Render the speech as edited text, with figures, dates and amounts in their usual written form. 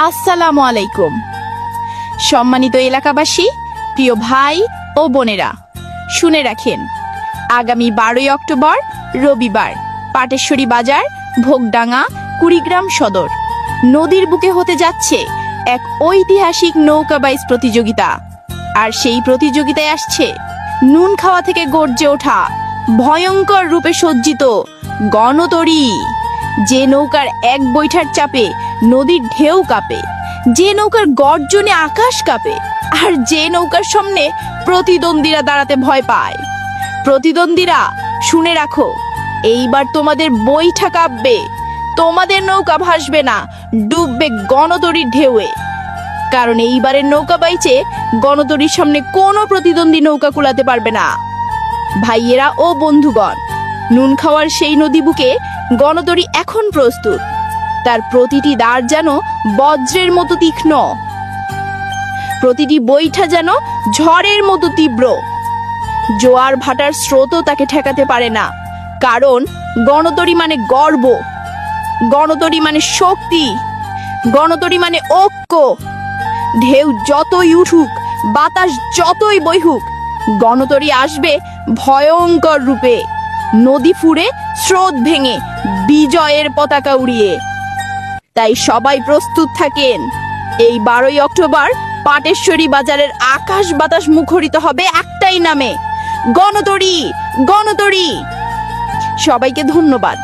আসসালামু আলাইকুম। সম্মানিত এলাকাবাসী, প্রিয় ভাই ও বোনেরা, শুনে রাখেন, আগামী 12ই অক্টোবর রবিবার পাটেশ্বরী বাজার, ভোগডাঙ্গা, কুড়িগ্রাম সদর নদীর বুকে হতে যাচ্ছে এক ঐতিহাসিক নৌকা বাইচ প্রতিযোগিতা। আর সেই প্রতিযোগিতায় আসছে নুন খাওয়া থেকে গর্জে ওঠা ভয়ঙ্কর রূপে সজ্জিত গণতরী, যে নৌকার এক বৈঠার চাপে নদীর ঢেউ কাঁপে, যে নৌকার গর্জনে আকাশ কাঁপে, আর যে নৌকার সামনে প্রতিদ্বন্দ্বীরা দাঁড়াতে ভয় পায়। প্রতিদ্বন্দ্বীরা, শুনে রাখো, এইবার তোমাদের বৈঠা কাঁপবে, তোমাদের নৌকা ভাসবে না, ডুববে গণতরীর ঢেউয়ে। কারণ এইবারের নৌকা বাইচে গণতরীর সামনে কোনো প্রতিদ্বন্দ্বী নৌকা কুলাতে পারবে না। ভাইয়েরা ও বন্ধুগণ, নুন খাওয়ার সেই নদী বুকে গণতরী এখন প্রস্তুত। তার প্রতিটি দাঁড় যেন বজ্রের মতো তীক্ষ্ণ, প্রতিটি বৈঠা যেন ঝড়ের মতো তীব্র। জোয়ার ভাটার স্রোতও তাকে ঠেকাতে পারে না, কারণ গণতরী মানে গর্ব, গণতরী মানে শক্তি, গণতরী মানে ঐক্য। ঢেউ যতই উঠুক, বাতাস যতই বইহুক, গণতরী আসবে ভয়ঙ্কর রূপে, নদী ফুঁড়ে, স্রোত ভেঙে, বিজয়ের পতাকা উড়িয়ে। তাই সবাই প্রস্তুত থাকেন। এই 12ই অক্টোবর পাটেশ্বরী বাজারের আকাশ বাতাস মুখরিত হবে একটাই নামে, গণতরী, গণতরী। সবাইকে ধন্যবাদ।